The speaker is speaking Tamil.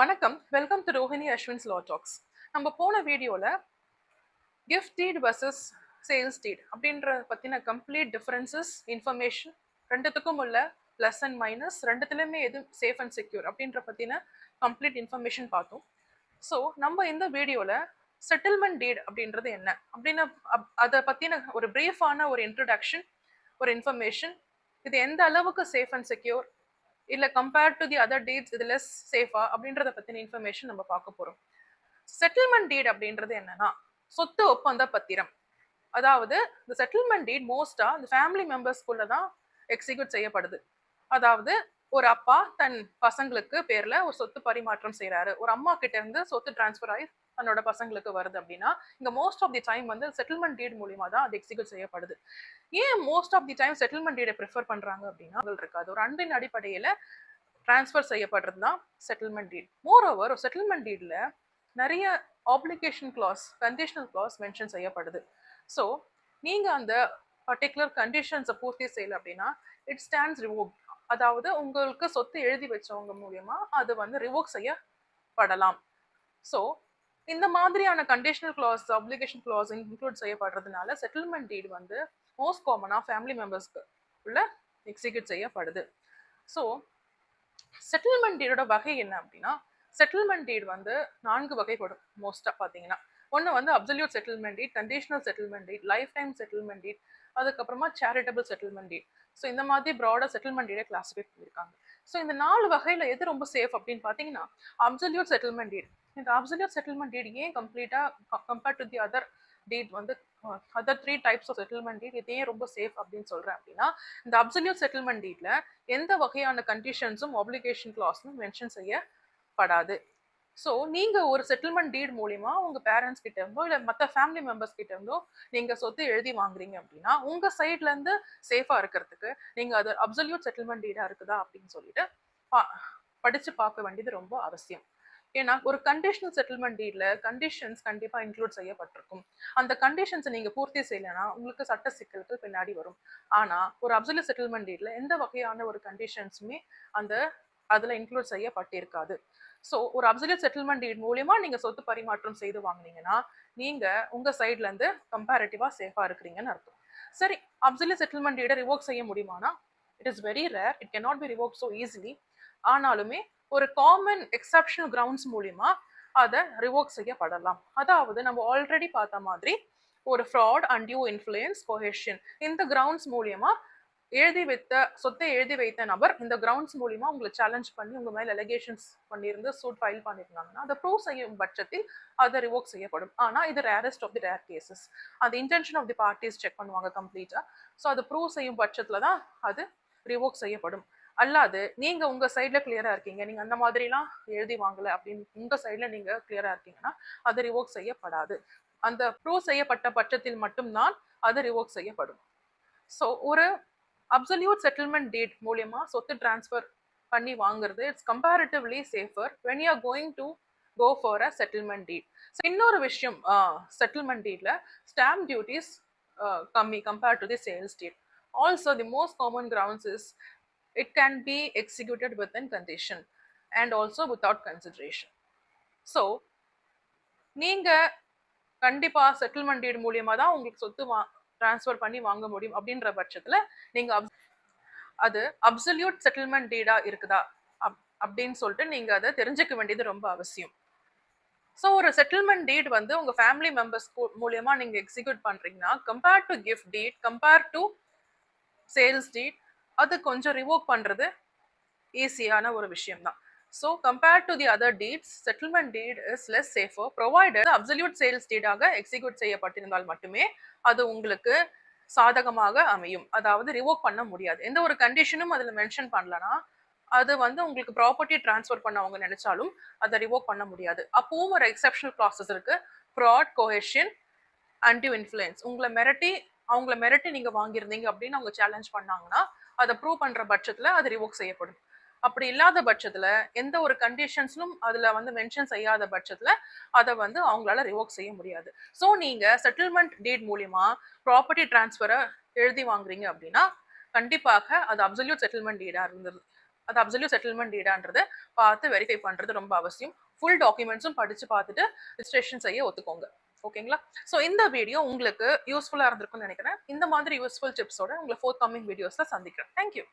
வணக்கம், welcome to Rohini Ashwin's law talks. நம்ம போன வீடியோல gift deed versus sales deed அப்படின்ற பத்தின கம்ப்ளீட் டிஃபரன்சஸ் இன்ஃபர்மேஷன், ரெண்டுத்துக்கும் உள்ள ப்ளஸ் அண்ட் மைனஸ், ரெண்டுத்துலையுமே எது சேஃப் அண்ட் செக்யூர் அப்படின்ற பத்தின கம்ப்ளீட் இன்ஃபர்மேஷன் பார்த்தோம். ஸோ நம்ம இந்த வீடியோல செட்டில்மெண்ட் டீட் அப்படின்றது என்ன அப்படின்னு அதை பத்தின ஒரு பிரீஃபான ஒரு இன்ட்ரடக்ஷன், ஒரு இன்ஃபர்மேஷன், இது எந்த அளவுக்கு சேஃப் அண்ட் செக்யூர், இல்லை compared to the other deeds இது லெஸ் சேஃபா அப்படின்றத பத்தின இன்ஃபர்மேஷன் நம்ம பார்க்க போறோம். செட்டில்மெண்ட் டீட் அப்படின்றது என்னன்னா சொத்து ஒப்பந்த பத்திரம். அதாவது இந்த செட்டில்மெண்ட் டீட் மோஸ்டா இந்த ஃபேமிலி மெம்பர்ஸ்குள்ள தான் எக்ஸிக்யூட் செய்யப்படுது. அதாவது ஒரு அப்பா தன் பசங்களுக்கு பேர்ல ஒரு சொத்து பரிமாற்றம் செய்யறாரு, ஒரு அம்மா கிட்ட இருந்து சொத்து டிரான்ஸ்ஃபர் ஆகி தன்னோட பசங்களுக்கு வருது அப்படின்னா இங்க மோஸ்ட் ஆஃப் தி டைம் வந்து செட்டில்மெண்ட் டீட் மூலியமா தான் அது எக்ஸிக்யூட் செய்யப்படுது. ஏன் most of the time settlement டீடை ப்ரிஃபர் பண்றாங்க அப்படின்னா இருக்காது, ஒரு அன்பின் அடிப்படையில டிரான்ஸ்ஃபர் செய்யப்படுறது தான் செட்டில்மெண்ட் டீட். மோர் ஓவர் ஒரு செட்டில்மெண்ட் டீட்ல நிறைய application clause, conditional clause mention செய்யப்படுது. ஸோ நீங்க அந்த பர்டிகுலர் கண்டிஷன்ஸை பூர்த்தி செய்யல அப்படின்னா இட் ஸ்டாண்ட்ஸ் ரிவோக். அதாவது உங்களுக்கு சொத்து எழுதி வச்சவங்க மூலியமா அது வந்து ரிவோக் செய்யப்படலாம். ஸோ இந்த மாதிரியான conditional clause, application clause include செய்யப்படுறதுனால செட்டில்மெண்ட் டீட் வந்து மோஸ்ட் காமனாக ஃபேமிலி மெம்பர்ஸ்க்கு உள்ள எக்ஸிக்யூட் செய்யப்படுது. ஸோ செட்டில்மெண்ட் டீடோட வகை என்ன அப்படின்னா செட்டில்மெண்ட் டீட் வந்து 4 வகைப்படும் மோஸ்ட்டாக பார்த்தீங்கன்னா. ஒன்று வந்து அப்சல்யூட் செட்டில்மெண்ட் டீட், கண்டிஷனல் செட்டில்மெண்ட் டீட், லைஃப் டைம் செட்டில்மெண்ட் டீட், அதுக்கப்புறமா சேரிட்டபிள் செட்டில்மெண்ட் டீட். ஸோ இந்த மாதிரி ப்ராடாக செட்டில்மெண்ட் டீடை கிளாஸிஃபை பண்ணியிருக்காங்க. ஸோ இந்த 4 வகையில் எது ரொம்ப சேஃப் அப்படின்னு பார்த்தீங்கன்னா அப்சல்யூட் செட்டில்மெண்ட் டீட். இந்த அப்சல்யூட் செட்டில்மெண்ட் டீட் ஏன் கம்ப்ளீட்டாக compared to the other deed வந்து other 3 types of settlement deed இது ஏன் ரொம்ப சேஃப் அப்படின்னு சொல்கிறேன் அப்படின்னா இந்த அப்சல்யூட் செட்டில்மெண்ட் டீட்ல எந்த வகையான கண்டிஷன்ஸும் ஆப்ளிகேஷன் கிளாஸும் மென்ஷன் செய்யப்படாது. ஸோ நீங்கள் ஒரு செட்டில்மெண்ட் டீட் மூலிமா உங்கள் பேரண்ட்ஸ் கிட்ட இருந்தோ இல்லை மற்ற ஃபேமிலி மெம்பர்ஸ் கிட்ட இருந்தோ நீங்கள் சொத்து எழுதி வாங்குறீங்க அப்படின்னா உங்கள் சைட்லேருந்து சேஃபாக இருக்கிறதுக்கு நீங்கள் அது அப்சல்யூட் செட்டில்மெண்ட் டீடாக இருக்குதா அப்படின்னு சொல்லிட்டு படித்து பார்க்க வேண்டியது ரொம்ப அவசியம். ஏன்னா ஒரு கண்டிஷனல் செட்டில்மெண்ட் டீட்ல கண்டிஷன்ஸ் கண்டிப்பாக இன்க்ளூட் செய்யப்பட்டிருக்கும். அந்த கண்டிஷன்ஸை நீங்கள் பூர்த்தி செய்யலைன்னா உங்களுக்கு சட்ட சிக்கல்கள் பின்னாடி வரும். ஆனால் ஒரு அப்சல்யூட் செட்டில்மெண்ட் டீட்ல எந்த வகையான ஒரு கண்டிஷன்ஸுமே அதில் இன்க்ளூட் செய்யப்பட்டிருக்காது. ஸோ ஒரு அப்சல்யூட் செட்டில்மெண்ட் டீட் மூலியமா நீங்கள் சொத்து பரிமாற்றம் செய்து வாங்கினீங்கன்னா நீங்கள் உங்கள் சைட்லேருந்து கம்பேரிட்டிவாக சேஃபாக இருக்கிறீங்கன்னு அர்த்தம். சரி, அப்சல்யூட் செட்டில்மெண்ட் டீடை ரிவோக் செய்ய முடியுமானா it is very rare, it can not be revoke so easily. ஆனாலுமே ஒரு காமன் எக்ஸப்ஷனல் கிரவுண்ட்ஸ் மூலிமா அதை ரிவோக் செய்யப்படலாம். அதாவது நம்ம ஆல்ரெடி பார்த்த மாதிரி ஒரு ஃப்ராட், அன்டியூ இன்ஃப்ளூயன்ஸ், கோஹெஷன், இந்த கிரவுண்ட்ஸ் மூலியமா சொத்தை எழுதி வைத்த நபர் இந்த கிரவுண்ட்ஸ் மூலிமா உங்களை சேலஞ்ச் பண்ணி உங்க மேல அலிகேஷன்ஸ் பண்ணியிருந்து சூட் ஃபைல் பண்ணியிருந்தாங்கன்னா அதை ப்ரூவ் செய்யும் பட்சத்தில் அதை ரிவோக் செய்யப்படும். ஆனால் இது rarest of the rare cases. அந்த intention of the parties check பண்ணுவாங்க கம்ப்ளீட்டா. ஸோ அதை ப்ரூவ் செய்யும் பட்சத்தில் தான் அது ரிவோக் செய்யப்படும். அல்லாது நீங்க உங்க சைட்ல கிளியரா இருக்கீங்க, நீங்க அந்த மாதிரிலாம் எழுதி வாங்கல அப்படின்னு உங்க சைட்ல நீங்க கிளியரா இருக்கீங்கன்னா அது ரிவோக் செய்யப்படாது. அந்த ப்ரூவ் செய்யப்பட்ட பட்சத்தில் மட்டும்தான் அது ரிவோக் செய்யப்படும். ஸோ ஒரு அப்சல்யூட் செட்டில்மெண்ட் டீட் மூலியமா சொத்து டிரான்ஸ்ஃபர் பண்ணி வாங்குறது it's comparatively safer when you are going to go for a settlement deed. இன்னொரு விஷயம், செட்டில்மெண்ட் டீட்ல ஸ்டாம்ப் டியூட்டிஸ் கம்மி compared to the sales deed. Also the most common grounds is it can be executed within condition and also without consideration. So நீங்க கண்டிப்பா செட்டில்மெண்ட் டீட் மூலியமா தான் உங்களுக்கு சொத்து டிரான்ஸ்ஃபர் பண்ணி வாங்க முடியும் அப்படின்ற பட்சத்துல நீங்க அது அப்சல்யூட் செட்டில்மெண்ட் டீடா இருக்குதா அப்படின்னு சொல்லிட்டு நீங்க அதை தெரிஞ்சுக்க வேண்டியது ரொம்ப அவசியம். ஸோ ஒரு செட்டில்மெண்ட் டீட் வந்து உங்க ஃபேமிலி மெம்பர்ஸ் மூலியமா நீங்க எக்ஸிக்யூட் பண்றீங்கன்னா compared to gift deed, compared to sales deed, அது கொஞ்சம் ரிவோக் பண்ணுறது ஈஸியான ஒரு விஷயம் தான். So compared to the other deeds settlement deed is less safer provided absolute sales டீடாக எக்ஸிக்யூட் செய்யப்பட்டிருந்தால் மட்டுமே அது உங்களுக்கு சாதகமாக அமையும். அதாவது ரிவோக் பண்ண முடியாது. எந்த ஒரு கண்டிஷனும் அதில் மென்ஷன் பண்ணலன்னா அது வந்து உங்களுக்கு ப்ராப்பர்ட்டி டிரான்ஸ்ஃபர் பண்ண அவங்க நினைச்சாலும் அதை ரிவோக் பண்ண முடியாது. அப்பவும் ஒரு எக்ஸப்ஷனல் க்ளாஸஸ் இருக்கு. ஃப்ராட், கோஹெஷன், அன்டியூ இன்ஃப்ளூயன்ஸ், அவங்கள மிரட்டி நீங்க வாங்கியிருந்தீங்க அப்படின்னு அவங்க சேலஞ்ச் பண்ணாங்கன்னா அதை ப்ரூவ் பண்ற பட்சத்துல அது ரிவோக் செய்யப்படும். அப்படி இல்லாத பட்சத்துல எந்த ஒரு கண்டிஷன்ஸும் அதுல வந்து மென்ஷன் செய்யாத பட்சத்துல அதை வந்து அவங்களால ரிவோக் செய்ய முடியாது. ஸோ நீங்க செட்டில்மெண்ட் டீட் மூலியமா ப்ராப்பர்ட்டி டிரான்ஸ்ஃபரை எழுதி வாங்குறீங்க அப்படின்னா கண்டிப்பாக அது அப்சல்யூட் செட்டில்மெண்ட் டீடா இருந்தது அது அப்சல்யூட் செட்டில்மெண்ட் டீடான்றதை பார்த்து வெரிஃபை பண்ணுறது ரொம்ப அவசியம். ஃபுல் டாக்குமெண்ட்ஸும் படித்து பார்த்துட்டு ரிஜிஸ்ட்ரேஷன் செய்ய ஒத்துக்கோங்க. ஓகேங்களா? ஸோ இந்த வீடியோ உங்களுக்கு யூஸ்ஃபுல்லாக இருந்திருக்கும்னு நினைக்கிறேன். இந்த மாதிரி யூஸ்ஃபுல் டிப்ஸோட உங்களை ஃபோர்த் கமிங் வீடியோஸில் சந்திக்கிறேன். தேங்க்யூ.